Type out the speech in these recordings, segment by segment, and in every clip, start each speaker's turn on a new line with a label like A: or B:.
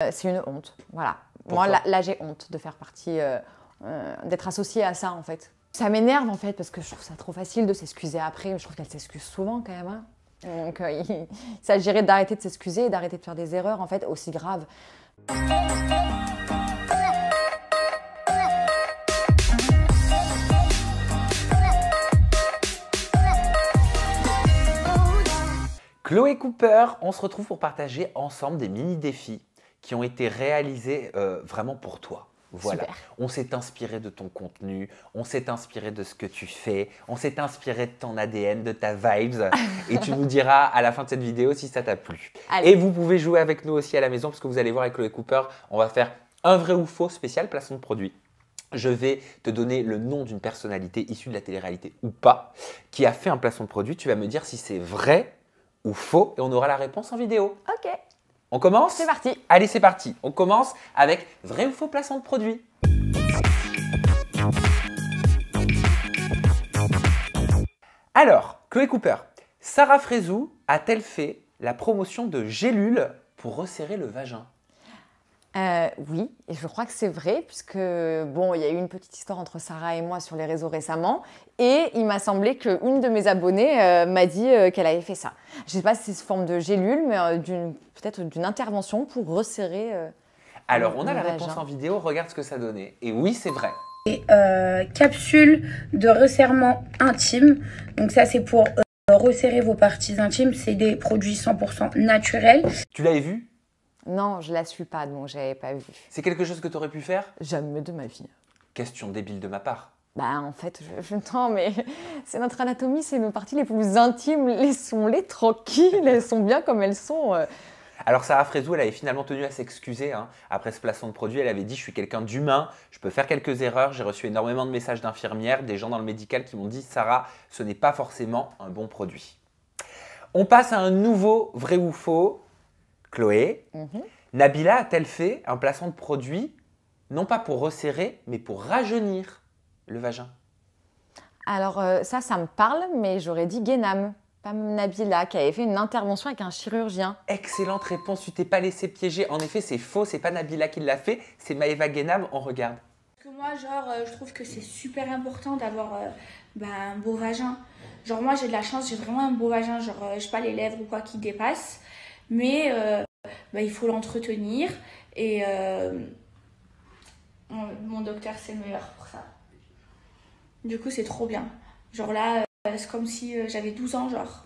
A: C'est une honte, voilà.
B: Pourquoi?
A: Moi, là j'ai honte de faire partie, d'être associée à ça, en fait. Ça m'énerve, en fait, parce que je trouve ça trop facile de s'excuser après. Je trouve qu'elle s'excuse souvent, quand même. Hein. Donc, il s'agirait d'arrêter de s'excuser et d'arrêter de faire des erreurs, en fait, aussi graves.
B: Chloé Cooper, on se retrouve pour partager ensemble des mini-défis qui ont été réalisés vraiment pour toi. Voilà,
A: Super.
B: on s'est inspiré de ton contenu, on s'est inspiré de ce que tu fais, on s'est inspiré de ton ADN, de ta vibes et tu nous diras à la fin de cette vidéo si ça t'a plu.
A: Allez.
B: Et vous pouvez jouer avec nous aussi à la maison parce que vous allez voir avec Chloé Cooper, on va faire un vrai ou faux spécial placement de produit. Je vais te donner le nom d'une personnalité issue de la télé-réalité ou pas qui a fait un placement de produit. Tu vas me dire si c'est vrai ou faux et on aura la réponse en vidéo.
A: Ok,
B: On commence?
A: c'est parti.
B: Allez, c'est parti. On commence avec vrai ou faux placement de produit. Alors, Chloé Cooper, Sarah Frézou a-t-elle fait la promotion de gélules pour resserrer le vagin?
A: Oui, et je crois que c'est vrai, puisque bon, il y a eu une petite histoire entre Sarah et moi sur les réseaux récemment, et il m'a semblé qu'une de mes abonnées m'a dit qu'elle avait fait ça. Je ne sais pas si c'est sous forme de gélule, mais peut-être d'une intervention pour resserrer.
B: Alors, on a
A: le
B: la
A: vagin.
B: réponse en vidéo, regarde ce que ça donnait. Et oui, c'est vrai.
C: Capsule de resserrement intime. Donc ça, c'est pour resserrer vos parties intimes. C'est des produits 100% naturels.
B: Tu l'avais vu?
A: Non, je la suis pas, donc j'avais pas vu.
B: C'est quelque chose que tu aurais pu faire?
A: Jamais de ma vie.
B: Question débile de ma part.
A: Bah en fait, non mais c'est notre anatomie, c'est nos parties les plus intimes, laissons-les tranquilles, elles sont bien comme elles sont.
B: Alors Sarah Frézou, elle avait finalement tenu à s'excuser après ce placement de produit. Elle avait dit « Je suis quelqu'un d'humain, je peux faire quelques erreurs. J'ai reçu énormément de messages d'infirmières, des gens dans le médical qui m'ont dit « Sarah, ce n'est pas forcément un bon produit. » On passe à un nouveau vrai ou faux. Chloé, Nabila a-t-elle fait un placement de produit non pas pour resserrer, mais pour rajeunir le vagin?
A: Alors ça me parle, mais j'aurais dit Guénam, pas Nabila, qui avait fait une intervention avec un chirurgien.
B: Excellente réponse, tu t'es pas laissé piéger. En effet, c'est faux, c'est pas Nabila qui l'a fait, c'est Maëva Guénam. On regarde.
D: Parce que moi, je trouve que c'est super important d'avoir un beau vagin. Genre, moi, j'ai de la chance, j'ai vraiment un beau vagin. Genre, je sais pas, les lèvres ou quoi qui dépassent. Mais il faut l'entretenir. Et mon docteur, c'est le meilleur pour ça. Du coup, c'est trop bien. Genre là, c'est comme si j'avais 12 ans, genre.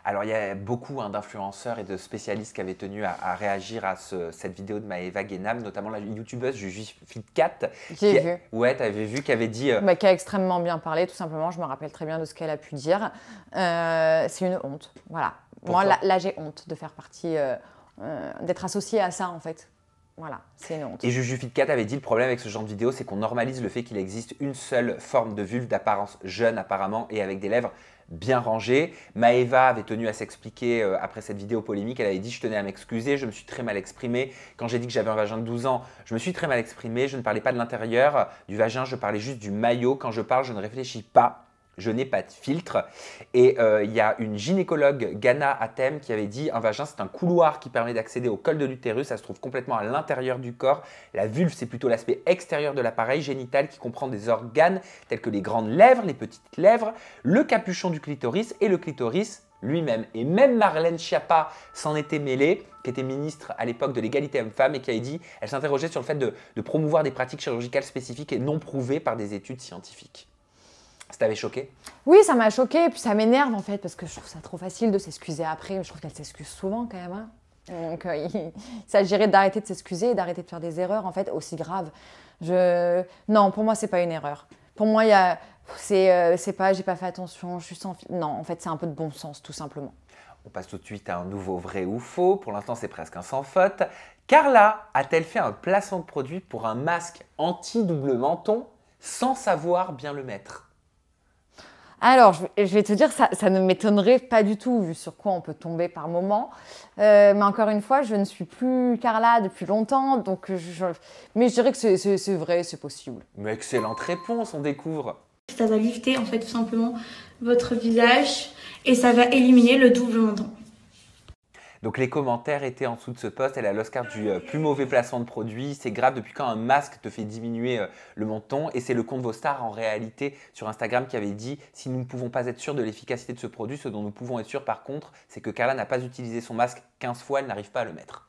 B: Alors, il y a beaucoup d'influenceurs et de spécialistes qui avaient tenu à réagir à cette vidéo de Maëva Guénam, notamment la youtubeuse JujuFitCat.
A: J'ai vu.
B: Ouais, tu avais vu, qui avait dit…
A: Qui a extrêmement bien parlé, tout simplement. Je me rappelle très bien de ce qu'elle a pu dire. C'est une honte, voilà.
B: Pourquoi?
A: Moi, là j'ai honte de faire partie, d'être associée à ça, en fait. Voilà, c'est une honte.
B: Et JujuFitCat avait dit le problème avec ce genre de vidéo, c'est qu'on normalise le fait qu'il existe une seule forme de vulve d'apparence jeune apparemment et avec des lèvres bien rangées. Maëva avait tenu à s'expliquer après cette vidéo polémique. Elle avait dit « Je tenais à m'excuser, je me suis très mal exprimée. Quand j'ai dit que j'avais un vagin de 12 ans, je me suis très mal exprimée. Je ne parlais pas de l'intérieur du vagin, je parlais juste du maillot. Quand je parle, je ne réfléchis pas. Je n'ai pas de filtre. » Et il y a une gynécologue, Ghana Atem, qui avait dit « Un vagin, c'est un couloir qui permet d'accéder au col de l'utérus. Ça se trouve complètement à l'intérieur du corps. La vulve, c'est plutôt l'aspect extérieur de l'appareil génital qui comprend des organes tels que les grandes lèvres, les petites lèvres, le capuchon du clitoris et le clitoris lui-même. » Et même Marlène Schiappa s'en était mêlée, qui était ministre à l'époque de l'égalité homme-femme et qui avait dit, elle s'interrogeait sur le fait de promouvoir des pratiques chirurgicales spécifiques et non prouvées par des études scientifiques. Ça t'avait choqué?
A: Oui, ça m'a choquée, et puis ça m'énerve, en fait, parce que je trouve ça trop facile de s'excuser après. Je trouve qu'elle s'excuse souvent, quand même. Hein. Donc, il s'agirait d'arrêter de s'excuser et d'arrêter de faire des erreurs, en fait, aussi graves. Non, pour moi, c'est pas une erreur. Pour moi, c'est pas, j'ai pas fait attention, je suis sans… Non, en fait, c'est un peu de bon sens, tout simplement.
B: On passe tout de suite à un nouveau vrai ou faux. Pour l'instant, c'est presque un sans faute. Carla a-t-elle fait un placement de produit pour un masque anti-double menton sans savoir bien le mettre?
A: Alors, je vais te dire, ça ne m'étonnerait pas du tout, vu sur quoi on peut tomber par moment. Mais encore une fois, je ne suis plus Carla depuis longtemps, donc mais je dirais que c'est vrai, c'est possible.
B: Mais excellente réponse, on découvre.
D: Ça va lifter, en fait, tout simplement, votre visage. Et ça va éliminer le double menton.
B: Donc les commentaires étaient en dessous de ce post. Elle a l'Oscar du plus mauvais placement de produit. C'est grave, depuis quand un masque te fait diminuer le menton? Et c'est le compte Vostar en réalité sur Instagram qui avait dit: si nous ne pouvons pas être sûrs de l'efficacité de ce produit, ce dont nous pouvons être sûrs par contre, c'est que Carla n'a pas utilisé son masque 15 fois, elle n'arrive pas à le mettre.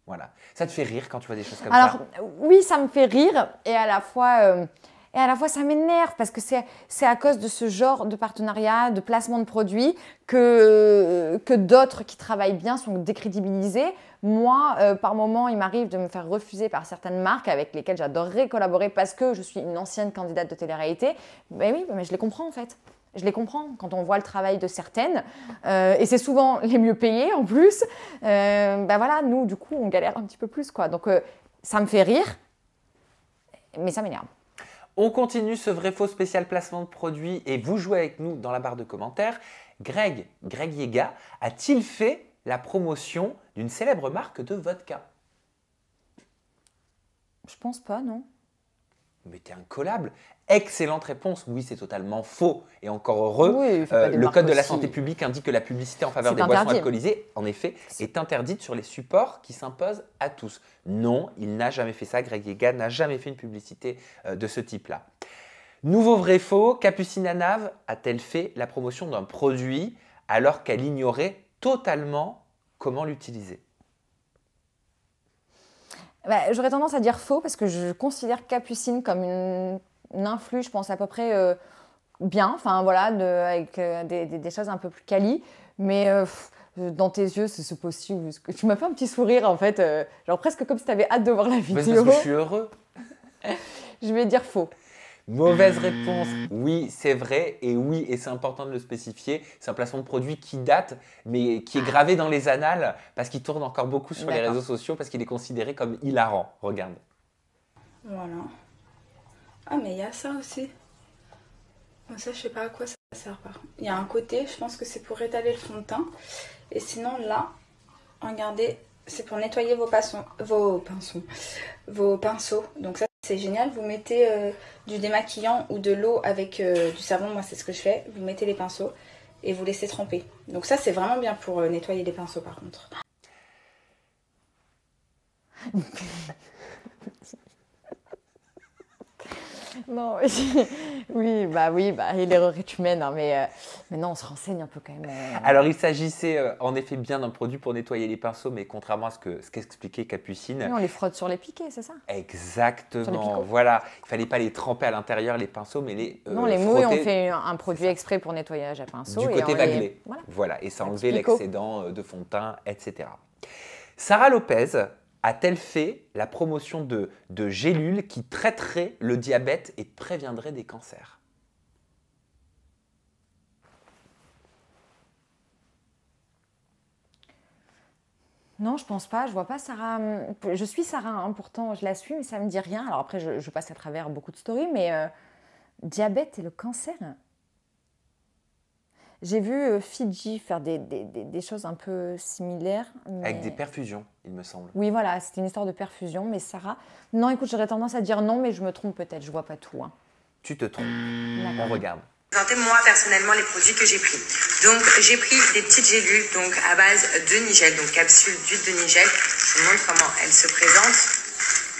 B: Voilà. Ça te fait rire quand tu vois des choses comme ça?
A: Alors oui, ça me fait rire et à la fois ça m'énerve parce que c'est à cause de ce genre de partenariat, de placement de produits que d'autres qui travaillent bien sont décrédibilisés. Moi, par moment, il m'arrive de me faire refuser par certaines marques avec lesquelles j'adorerais collaborer parce que je suis une ancienne candidate de télé-réalité. Ben oui, mais je les comprends en fait. Je les comprends quand on voit le travail de certaines et c'est souvent les mieux payés en plus. Ben voilà, nous, du coup, on galère un petit peu plus, quoi. Donc, ça me fait rire, mais ça m'énerve.
B: On continue ce vrai faux spécial placement de produit et vous jouez avec nous dans la barre de commentaires. Greg Yega a-t-il fait la promotion d'une célèbre marque de vodka?
A: Je pense pas, non.
B: Mais t'es incollable. Excellente réponse. Oui, c'est totalement faux. Et encore heureux,
A: Oui,
B: le Code de la santé publique indique que la publicité en faveur des boissons
A: interdit.
B: alcoolisées, en effet, est interdite sur les supports qui s'imposent à tous. Non, il n'a jamais fait ça. Greg Yega n'a jamais fait une publicité de ce type-là. Nouveau vrai faux, Capucine Anave a-t-elle fait la promotion d'un produit alors qu'elle ignorait totalement comment l'utiliser?
A: Bah, j'aurais tendance à dire faux parce que je considère Capucine comme une influe, je pense à peu près bien, enfin voilà, avec des choses un peu plus quali. Mais dans tes yeux, c'est possible. Tu m'as fait un petit sourire en fait, genre presque comme si tu avais hâte de voir la
B: Mais
A: vidéo.
B: c'est parce que je suis heureux.
A: Je vais dire faux.
B: Mauvaise réponse. Oui, c'est vrai. Et oui, et c'est important de le spécifier. C'est un placement de produit qui date, mais qui est gravé dans les annales parce qu'il tourne encore beaucoup sur les réseaux sociaux parce qu'il est considéré comme hilarant. Regarde.
C: Voilà. Ah, mais il y a ça aussi. Bon, ça, je sais pas à quoi ça sert par contre. Il y a un côté, je pense que c'est pour étaler le fond de teint. Et sinon, là, regardez, c'est pour nettoyer vos pinceaux. Donc ça, c'est génial. Vous mettez du démaquillant ou de l'eau avec du savon. Moi, c'est ce que je fais. Vous mettez les pinceaux et vous laissez tremper. Donc ça, c'est vraiment bien pour nettoyer les pinceaux, par contre.
A: Non, oui, et l'erreur est humaine, hein, mais non, on se renseigne un peu quand même.
B: Alors, il s'agissait en effet bien d'un produit pour nettoyer les pinceaux, mais contrairement à ce qu'expliquait Capucine.
A: Oui, on les frotte sur les piquets, c'est ça?
B: Exactement, voilà. Il ne fallait pas les tremper à l'intérieur, les pinceaux, mais les
A: non, les mouilles, on fait un produit exprès pour nettoyage à pinceau.
B: Du côté vaguelé. Voilà, et ça enlevait l'excédent de fond de teint, etc. Sarah Lopez a-t-elle fait la promotion de gélules qui traiteraient le diabète et préviendraient des cancers?
A: Non, je pense pas. Je vois pas Sarah. Je suis Sarah, hein, pourtant je la suis, mais ça me dit rien. Alors après, je passe à travers beaucoup de stories, mais diabète et le cancer. J'ai vu Fidji faire des choses un peu similaires. Mais...
B: Avec des perfusions, il me semble.
A: Oui, voilà, c'était une histoire de perfusion, mais Sarah... Non, écoute, j'aurais tendance à dire non, mais je me trompe peut-être, je vois pas tout. Hein.
B: Tu te trompes. On regarde.
E: Présenter moi personnellement les produits que j'ai pris. Donc j'ai pris des petites gélules donc à base de nigel, donc capsule d'huile de nigel. Je vous montre comment elle se présente.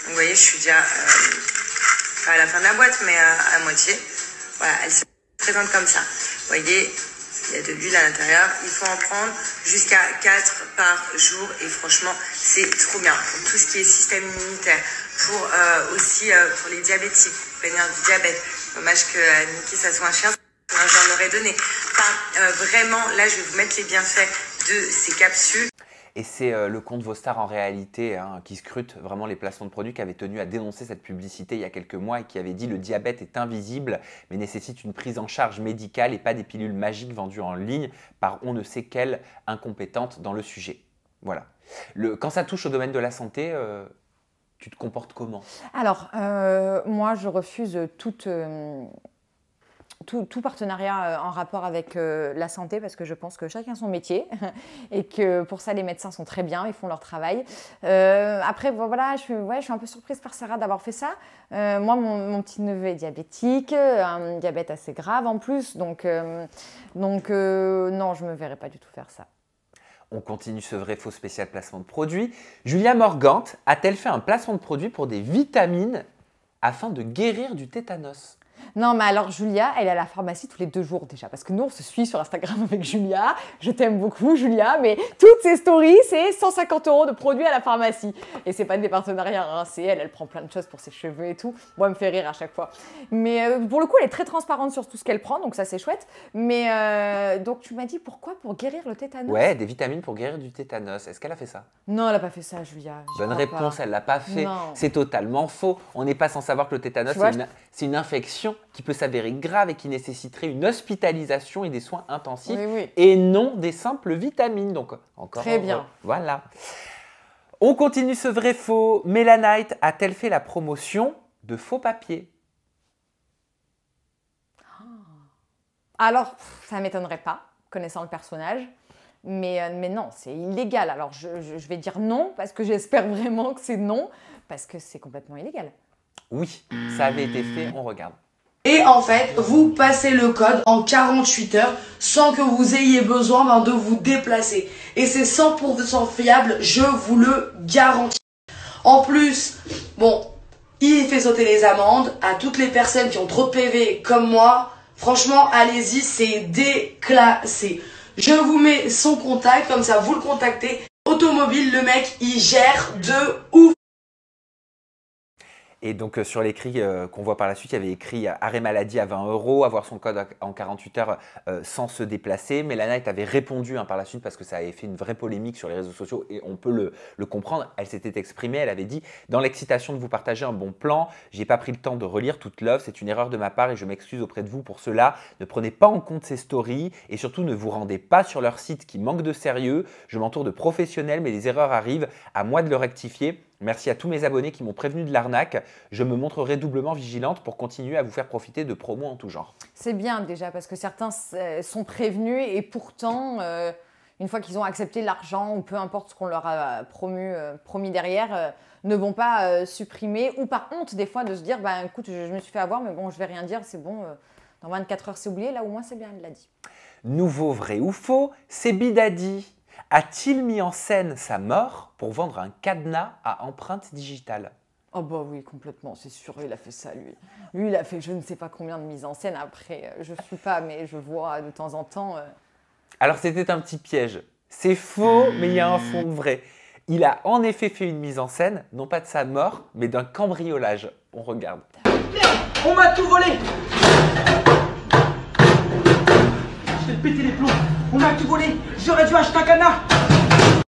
E: Donc vous voyez, je suis déjà pas à la fin de la boîte, mais à moitié. Voilà, elle se présente comme ça. Vous voyez, il y a de l'huile à l'intérieur. Il faut en prendre jusqu'à 4 par jour. Et franchement, c'est trop bien pour tout ce qui est système immunitaire. Pour aussi pour les diabétiques, prévenir du diabète. Dommage que Niki, ça soit un chien. J'en aurais donné. Enfin, vraiment, là, je vais vous mettre les bienfaits de ces capsules.
B: Et c'est le compte Vostar en réalité qui scrute vraiment les placements de produits qui avait tenu à dénoncer cette publicité il y a quelques mois et qui avait dit: le diabète est invisible mais nécessite une prise en charge médicale et pas des pilules magiques vendues en ligne par on ne sait quelle incompétente dans le sujet. Voilà. Quand ça touche au domaine de la santé, tu te comportes comment?
A: Alors, moi, je refuse tout partenariat en rapport avec la santé parce que je pense que chacun son métier et que pour ça les médecins sont très bien, ils font leur travail. Après voilà, je suis un peu surprise par Sarah d'avoir fait ça. Moi mon petit neveu est diabétique, un diabète assez grave en plus, donc non, je me verrais pas du tout faire ça.
B: On continue ce vrai faux spécial placement de produit. Julia Morgante a-t-elle fait un placement de produit pour des vitamines afin de guérir du tétanos?
A: Non, mais alors Julia, elle est à la pharmacie tous les 2 jours déjà, parce que nous, on se suit sur Instagram avec Julia. Je t'aime beaucoup, Julia, mais toutes ses stories, c'est 150 € de produits à la pharmacie. Et c'est pas des partenariats, hein, c'est elle prend plein de choses pour ses cheveux et tout. Moi, elle me fait rire à chaque fois. Mais pour le coup, elle est très transparente sur tout ce qu'elle prend, donc ça, c'est chouette. Mais donc, tu m'as dit pourquoi? Pour guérir le tétanos?
B: Ouais, des vitamines pour guérir du tétanos. Est-ce qu'elle a fait ça?
A: Non, elle n'a pas fait ça, Julia. J'y
B: Bonne
A: crois
B: réponse,
A: pas.
B: elle l'a pas fait.
A: Non.
B: C'est totalement faux. On n'est pas sans savoir que le tétanos,
A: Tu vois,
B: c'est une infection qui peut s'avérer grave et qui nécessiterait une hospitalisation et des soins intensifs
A: Oui, oui.
B: et non des simples vitamines. Donc, encore
A: Très bien.
B: Voilà. On continue ce vrai faux. Mélanite a-t-elle fait la promotion de faux papiers?
A: Alors, ça ne m'étonnerait pas, connaissant le personnage. Mais non, c'est illégal. Alors, je vais dire non, parce que j'espère vraiment que c'est non, parce que c'est complètement illégal.
B: Oui, ça avait été fait. On regarde.
F: Et en fait, vous passez le code en 48 heures sans que vous ayez besoin de vous déplacer. Et c'est 100% fiable, je vous le garantis. En plus, bon, il fait sauter les amendes à toutes les personnes qui ont trop de PV comme moi. Franchement, allez-y, c'est déclassé. Je vous mets son contact, comme ça vous le contactez. Automobile, le mec, il gère de ouf.
B: Et donc sur l'écrit qu'on voit par la suite, il y avait écrit arrêt maladie à 20 €, avoir son code en 48 heures sans se déplacer. Mélanite avait répondu par la suite parce que ça avait fait une vraie polémique sur les réseaux sociaux et on peut le comprendre. Elle s'était exprimée, elle avait dit « Dans l'excitation de vous partager un bon plan, j'ai pas pris le temps de relire toute l'œuvre, c'est une erreur de ma part et je m'excuse auprès de vous pour cela. Ne prenez pas en compte ces stories et surtout ne vous rendez pas sur leur site qui manque de sérieux. Je m'entoure de professionnels mais les erreurs arrivent, à moi de le rectifier. Merci à tous mes abonnés qui m'ont prévenu de l'arnaque. Je me montrerai doublement vigilante pour continuer à vous faire profiter de promos en tout genre. »
A: C'est bien déjà, parce que certains sont prévenus et pourtant, une fois qu'ils ont accepté l'argent ou peu importe ce qu'on leur a promis derrière, ne vont pas supprimer ou par honte des fois de se dire bah, « écoute, je me suis fait avoir, mais bon, je vais rien dire, c'est bon, dans 24 heures c'est oublié, là au moins c'est bien, elle l'a dit. »
B: Nouveau vrai ou faux, c'est Bidadi. A-t-il mis en scène sa mort pour vendre un cadenas à empreinte digitale?
A: Oh bah oui, complètement, c'est sûr, il a fait ça lui. Lui, il a fait je ne sais pas combien de mises en scène. Après, je ne suis pas, mais je vois de temps en temps.
B: Alors c'était un petit piège. C'est faux, mais il y a un fond de vrai. Il a en effet fait une mise en scène, non pas de sa mort, mais d'un cambriolage. On regarde.
G: On m'a tout volé! Je t'ai pété les plombs! On m'a tout volé! J'aurais dû acheter un cadenas!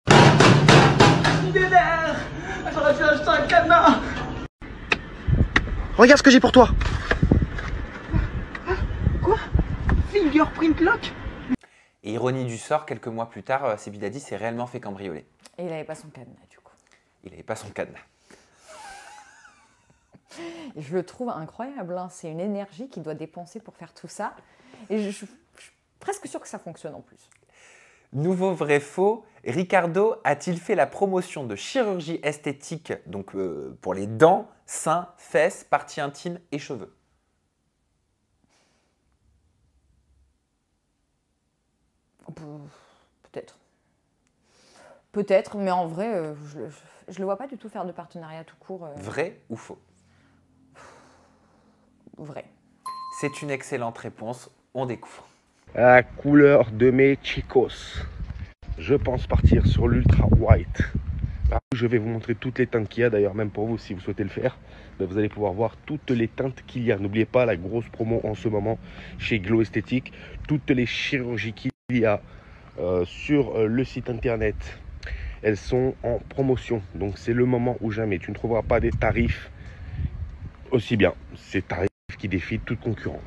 G: Je suis vénère! J'aurais dû acheter un cadenas! Regarde ce que j'ai pour toi! Quoi? Fingerprint lock?
B: Et ironie du sort, quelques mois plus tard, Bidadi s'est réellement fait cambrioler.
A: Et il n'avait pas son cadenas du coup.
B: Il n'avait pas son cadenas.
A: Et je le trouve incroyable, hein. C'est une énergie qu'il doit dépenser pour faire tout ça. Et je suis presque sûre que ça fonctionne en plus.
B: Nouveau vrai faux, Ricardo a-t-il fait la promotion de chirurgie esthétique donc pour les dents, seins, fesses, parties intimes et cheveux?
A: Peut-être. Peut-être, mais en vrai, je le vois pas du tout faire de partenariat tout court.
B: Vrai ou faux?
A: Vrai.
B: C'est une excellente réponse, on découvre.
H: La couleur de mes chicos. Je pense partir sur l'ultra white. Là, je vais vous montrer toutes les teintes qu'il y a, d'ailleurs même pour vous si vous souhaitez le faire, vous allez pouvoir voir toutes les teintes qu'il y a. N'oubliez pas la grosse promo en ce moment chez Glow Esthétique, toutes les chirurgies qu'il y a sur le site internet. Elles sont en promotion, donc c'est le moment ou jamais. Tu ne trouveras pas des tarifs aussi bien. Ces tarifs qui défient toute concurrence.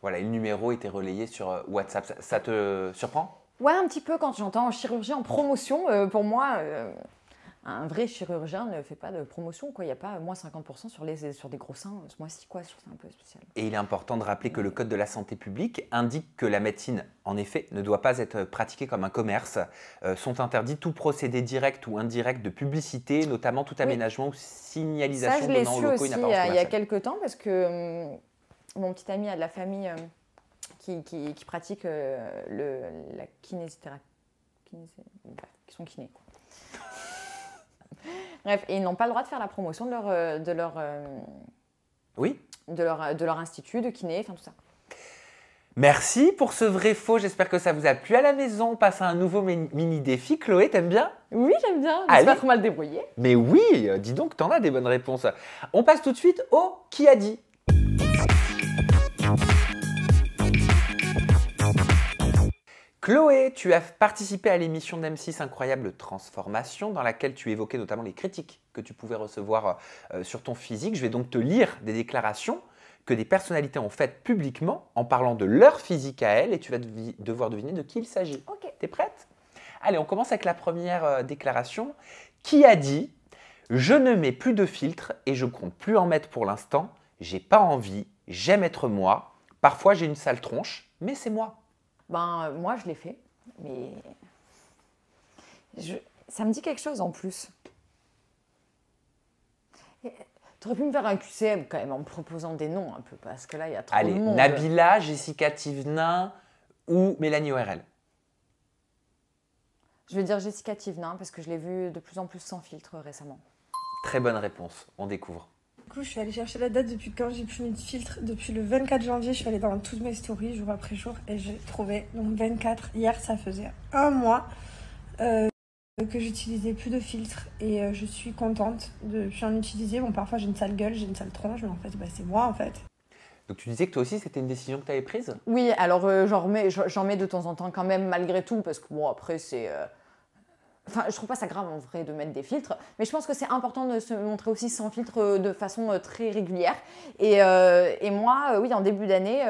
B: Voilà, le numéro était relayé sur WhatsApp. Ça te surprend?
A: Ouais, un petit peu quand j'entends chirurgien en promotion. Pour moi, un vrai chirurgien ne fait pas de promotion, quoi. Il n'y a pas moins 50% sur des gros seins ce mois-ci, quoi. Je trouve ça un peu spécial.
B: Et il est important de rappeler que le Code de la santé publique indique que la médecine, en effet, ne doit pas être pratiquée comme un commerce. Sont interdits tout procédé direct ou indirect de publicité, notamment tout aménagement ou signalisation
A: ça, je l'ai
B: donnant aux
A: su
B: locaux
A: aussi
B: une apparence
A: il y a
B: commerciale.
A: quelques temps parce que mon petit ami a de la famille qui pratique la kinésithérapie. Bref. qui sont kinés, quoi. Bref, et ils n'ont pas le droit de faire la promotion
B: Oui.
A: de leur institut de kiné, enfin tout ça.
B: Merci pour ce vrai faux. J'espère que ça vous a plu à la maison. On passe à un nouveau mini défi. Chloé, t'aimes bien?
A: Oui, j'aime bien. Je
B: Allez.
A: suis pas trop mal débrouillée.
B: Mais oui, dis donc, t'en as des bonnes réponses. On passe tout de suite au qui a dit. Chloé, tu as participé à l'émission d'M6 Incroyable Transformation dans laquelle tu évoquais notamment les critiques que tu pouvais recevoir sur ton physique. Je vais donc te lire des déclarations que des personnalités ont faites publiquement en parlant de leur physique à elles et tu vas devoir deviner de qui il s'agit.
A: Ok.
B: T'es prête? Allez, on commence avec la première déclaration. Qui a dit « Je ne mets plus de filtre et je compte plus en mettre pour l'instant. J'ai pas envie, j'aime être moi. Parfois j'ai une sale tronche, mais c'est moi. »
A: Ben, moi, je l'ai fait, mais ça me dit quelque chose en plus. Tu aurais pu me faire un QCM quand même en me proposant des noms un peu, parce que là, il y a trop
B: Allez,
A: de monde.
B: Nabila, Jessica Thévenin ou Mélanie ORL?
A: Je vais dire Jessica Thévenin, parce que je l'ai vue de plus en plus sans filtre récemment.
B: Très bonne réponse, on découvre.
I: Du coup, je suis allée chercher la date depuis quand j'ai plus mis de filtre. Depuis le 24 janvier, je suis allée dans toutes mes stories, jour après jour, et j'ai trouvé, donc 24, hier, ça faisait un mois que j'utilisais plus de filtre, et je suis contente de plus en utiliser. Bon, parfois j'ai une sale gueule, j'ai une sale tronche, mais en fait, bah, c'est moi, en fait.
B: Donc tu disais que toi aussi, c'était une décision que tu avais prise?
A: Oui, alors j'en mets de temps en temps quand même, malgré tout, parce que bon, après, c'est... Enfin, je trouve pas ça grave en vrai de mettre des filtres, mais je pense que c'est important de se montrer aussi sans filtre de façon très régulière. Et moi, oui, en début d'année,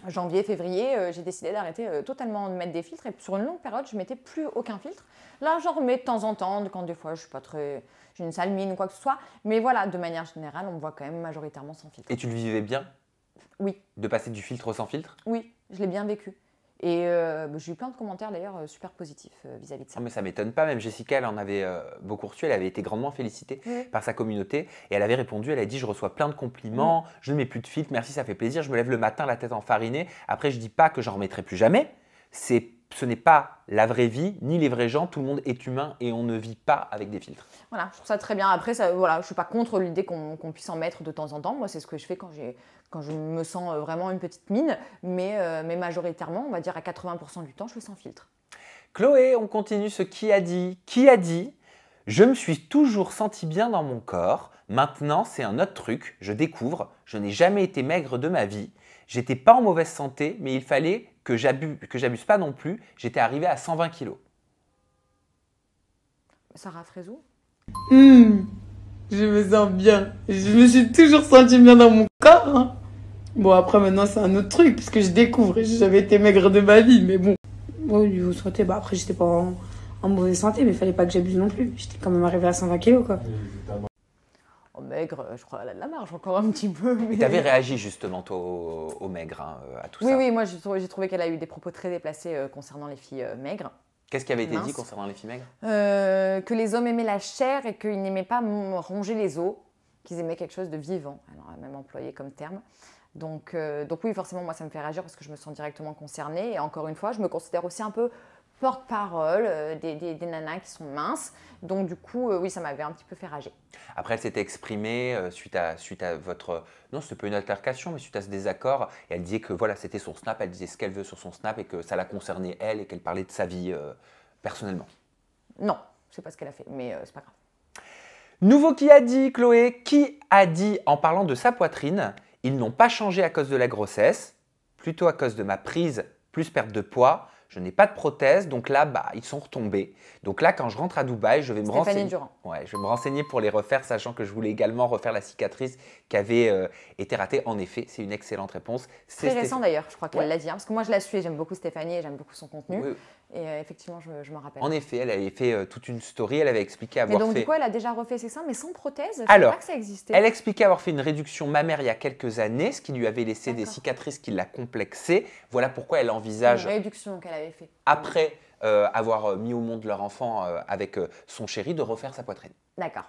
A: janvier, février, j'ai décidé d'arrêter totalement de mettre des filtres. Et sur une longue période, je mettais plus aucun filtre. Là, j'en remets de temps en temps, quand des fois je suis pas très... j'ai une sale mine ou quoi que ce soit. Mais voilà, de manière générale, on me voit quand même majoritairement sans filtre.
B: Et tu le vivais bien?
A: Oui.
B: De passer du filtre au sans filtre?
A: Oui, je l'ai bien vécu. Et j'ai eu plein de commentaires d'ailleurs super positifs vis-à-vis de ça.
B: Non, mais ça m'étonne pas, même Jessica, elle en avait beaucoup reçu, elle avait été grandement félicitée par sa communauté et elle avait répondu, elle a dit « Je reçois plein de compliments, je ne mets plus de filtre, merci, ça fait plaisir, je me lève le matin la tête enfarinée. Après, je dis pas que j'en remettrai plus jamais, ce n'est pas la vraie vie, ni les vrais gens, tout le monde est humain et on ne vit pas avec des filtres. »
A: Voilà, je trouve ça très bien. Après, voilà, je ne suis pas contre l'idée qu'on puisse en mettre de temps en temps. Moi, c'est ce que je fais quand je me sens vraiment une petite mine. Mais majoritairement, on va dire à 80% du temps, je fais sans filtre.
B: Chloé, on continue ce qui a dit. Qui a dit « Je me suis toujours senti bien dans mon corps. Maintenant, c'est un autre truc. Je découvre. Je n'ai jamais été maigre de ma vie. J'étais pas en mauvaise santé, mais il fallait que j'abuse pas non plus. J'étais arrivée à 120 kilos. »
A: Sarah Frézou?
J: Je me sens bien. Je me suis toujours sentie bien dans mon corps. Hein. Bon, après, maintenant, c'est un autre truc, puisque je découvre et j'ai jamais été maigre de ma vie, mais bon. Au niveau santé, bah après, j'étais pas en mauvaise santé, mais il fallait pas que j'abuse non plus. J'étais quand même arrivée à 120 kilos, quoi.
A: Oh, maigre, je crois qu'elle a de la marge encore un petit peu. Mais...
B: Tu avais réagi justement, toi, au maigre, hein, à tout ça.
A: Oui, moi, j'ai trouvé qu'elle a eu des propos très déplacés concernant les filles maigres.
B: Qu'est-ce qui avait été dit concernant les filles maigres?
A: Que les hommes aimaient la chair et qu'ils n'aimaient pas ronger les os, qu'ils aimaient quelque chose de vivant. Elle a même employé comme terme. Donc oui, forcément, moi, ça me fait réagir parce que je me sens directement concernée. Et encore une fois, je me considère aussi un peu porte-parole des nanas qui sont minces. Donc du coup, oui, ça m'avait un petit peu fait rager.
B: Après, elle s'était exprimée suite à votre... Non, c'était pas une altercation, mais suite à ce désaccord. Et elle disait que voilà, c'était son Snap, elle disait ce qu'elle veut sur son Snap et que ça la concernait elle et qu'elle parlait de sa vie personnellement.
A: Non, je sais pas ce qu'elle a fait, mais c'est pas grave.
B: Nouveau qui a dit, Chloé? Qui a dit en parlant de sa poitrine, ils n'ont pas changé à cause de la grossesse, plutôt à cause de ma prise plus perte de poids. Je n'ai pas de prothèse, donc là, ils sont retombés. Donc là, quand je rentre à Dubaï, je vais me renseigner.
A: Durand.
B: Ouais, je vais me renseigner pour les refaire, sachant que je voulais également refaire la cicatrice qui avait été ratée. En effet, c'est une excellente réponse.
A: C'est récent d'ailleurs, je crois qu'elle l'a dit. Hein, parce que moi, je la suis et j'aime beaucoup Stéphanie et j'aime beaucoup son contenu. Oui. Et effectivement, je m'en rappelle.
B: En effet, elle avait fait toute une story, elle avait expliqué avoir fait...
A: Mais donc, du coup, elle a déjà refait ses seins, mais sans prothèse? Je ne
B: savais
A: pas que ça existait.
B: Elle expliquait avoir fait une réduction mammaire il y a quelques années, ce qui lui avait laissé des cicatrices qui l'a complexée. Voilà pourquoi elle envisage...
A: Une réduction qu'elle avait fait.
B: Après avoir mis au monde leur enfant avec son chéri, de refaire sa poitrine.
A: D'accord.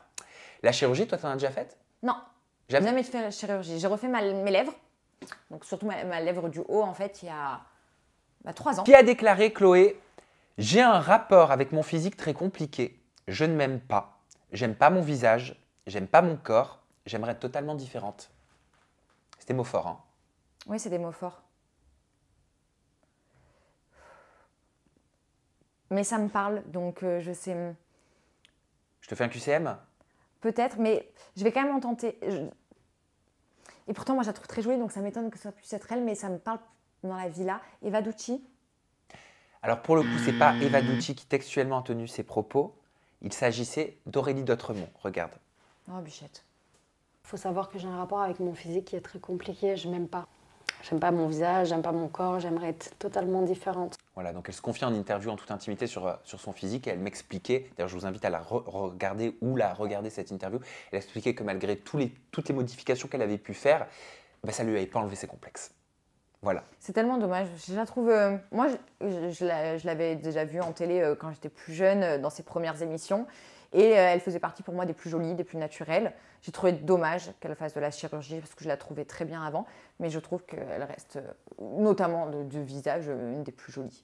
B: La chirurgie, toi, tu en as déjà faite?
A: Non, jamais fait la chirurgie. J'ai refait mes lèvres, donc surtout ma lèvre du haut, en fait, il y a 3 ans.
B: Qui a déclaré, Chloé, J'ai un rapport avec mon physique très compliqué. Je ne m'aime pas. J'aime pas mon visage. J'aime pas mon corps. J'aimerais être totalement différente. C'est des mots forts, hein.
A: Oui, c'est des mots forts. Mais ça me parle, donc je sais.
B: Je te fais un QCM?
A: Peut-être, mais je vais quand même en tenter. Et pourtant, moi, je la trouve très jolie, donc ça m'étonne que ça puisse être elle, mais ça me parle dans la villa. Eva Ducci.
B: Alors pour le coup, c'est pas Eva Ducci qui textuellement a tenu ses propos. Il s'agissait d'Aurélie d'Autremont. Regarde.
A: Oh, Bichette.
K: Il faut savoir que j'ai un rapport avec mon physique qui est très compliqué. Je m'aime pas. J'aime pas mon visage, j'aime pas mon corps. J'aimerais être totalement différente.
B: Voilà, donc elle se confie en interview en toute intimité sur son physique et elle m'expliquait, d'ailleurs je vous invite à la regarder ou la regarder cette interview, elle expliquait que malgré toutes les modifications qu'elle avait pu faire, ben, ça ne lui avait pas enlevé ses complexes. Voilà.
A: C'est tellement dommage. Je la trouve. Moi, je l'avais déjà vue en télé quand j'étais plus jeune, dans ses premières émissions. Et elle faisait partie pour moi des plus jolies, des plus naturelles. J'ai trouvé dommage qu'elle fasse de la chirurgie parce que je la trouvais très bien avant. Mais je trouve qu'elle reste, notamment de visage, une des plus jolies.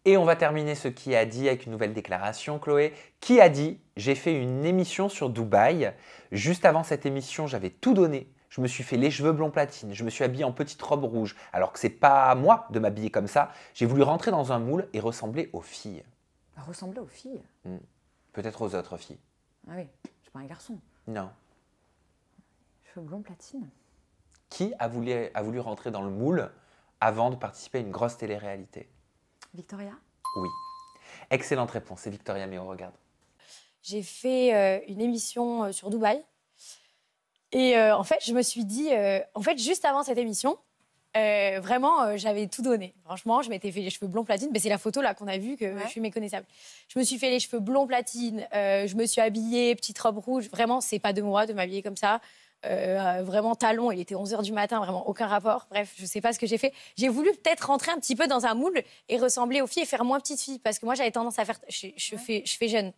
B: Et on va terminer ce qui a dit avec une nouvelle déclaration, Chloé. Qui a dit « J'ai fait une émission sur Dubaï. Juste avant cette émission, j'avais tout donné. Je me suis fait les cheveux blond platine. Je me suis habillée en petite robe rouge. Alors que c'est pas à moi de m'habiller comme ça. J'ai voulu rentrer dans un moule et ressembler aux filles. »
A: Ressembler aux filles?
B: Peut-être aux autres filles.
A: Ah oui, je suis pas un garçon.
B: Non.
A: Cheveux blond platine.
B: Qui a voulu rentrer dans le moule avant de participer à une grosse télé-réalité?
A: Victoria?
B: Oui. Excellente réponse, c'est Victoria Méo, regarde.
L: J'ai fait une émission sur Dubaï. Et en fait, je me suis dit, juste avant cette émission, vraiment, j'avais tout donné. Franchement, je m'étais fait les cheveux blond platine. Mais c'est la photo là qu'on a vue que je suis méconnaissable. Je me suis fait les cheveux blond platine. Je me suis habillée, petite robe rouge. Vraiment, c'est pas de moi de m'habiller comme ça. Vraiment talon, il était 11h du matin, vraiment aucun rapport. Bref, je sais pas ce que j'ai fait. J'ai voulu peut-être rentrer un petit peu dans un moule et ressembler aux filles et faire moins petite fille. Parce que moi, j'avais tendance à faire... Je fais jeune.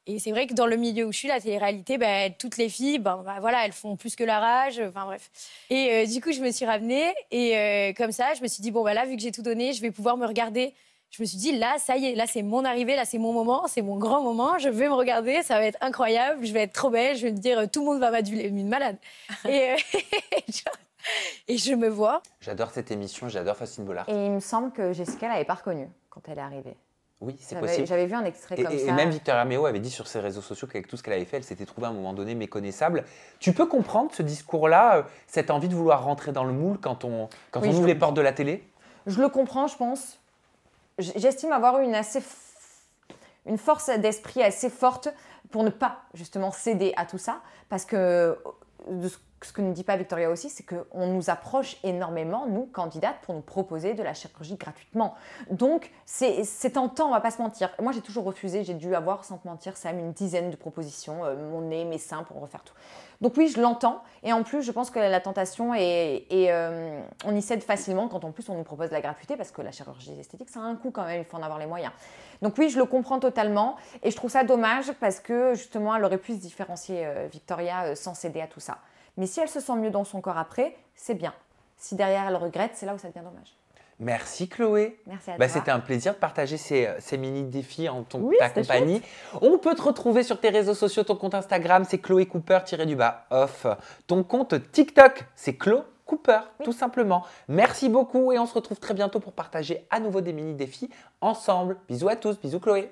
L: Et c'est vrai que dans le milieu où je suis, la télé-réalité, toutes les filles, voilà, elles font plus que leur âge, enfin bref. Et du coup, je me suis ramenée et comme ça, je me suis dit, bon, là, vu que j'ai tout donné, je vais pouvoir me regarder. Je me suis dit, là, ça y est, là, c'est mon arrivée, là, c'est mon moment, c'est mon grand moment, je vais me regarder, ça va être incroyable, je vais être trop belle, je vais me dire, tout le monde va m'aduler, une malade. Et je me vois.
B: J'adore cette émission, j'adore Faustine Bollard.
A: Et il me semble que Jessica l'avait pas reconnue quand elle est arrivée.
B: Oui, c'est possible.
A: J'avais vu un extrait comme ça.
B: Et même Victoria Méo avait dit sur ses réseaux sociaux qu'avec tout ce qu'elle avait fait, elle s'était trouvée à un moment donné méconnaissable. Tu peux comprendre ce discours-là, cette envie de vouloir rentrer dans le moule quand on ouvre les portes de la télé?
A: Je le comprends, je pense. J'estime avoir eu une force d'esprit assez forte pour ne pas justement céder à tout ça. Parce que ce que ne dit pas Victoria aussi, c'est qu'on nous approche énormément, nous, candidates, pour nous proposer de la chirurgie gratuitement. Donc, c'est tentant, on ne va pas se mentir. Moi, j'ai toujours refusé, j'ai dû avoir, sans te mentir, Sam, une dizaine de propositions, mon nez, mes seins, pour refaire tout. Donc oui, je l'entends. Et en plus, je pense que la tentation on y cède facilement quand en plus on nous propose de la gratuité, parce que la chirurgie esthétique, ça a un coût quand même, il faut en avoir les moyens. Donc oui, je le comprends totalement. Et je trouve ça dommage parce que justement, elle aurait pu se différencier, Victoria, sans céder à tout ça. Mais si elle se sent mieux dans son corps après, c'est bien. Si derrière elle regrette, c'est là où ça devient dommage.
B: Merci Chloé.
A: Merci à toi.
B: C'était un plaisir de partager ces mini-défis en ta compagnie. Chouette. On peut te retrouver sur tes réseaux sociaux, ton compte Instagram, c'est Chloé Cooper-off. Ton compte TikTok, c'est Chlo Cooper, tout simplement. Merci beaucoup et on se retrouve très bientôt pour partager à nouveau des mini-défis ensemble. Bisous à tous, bisous Chloé.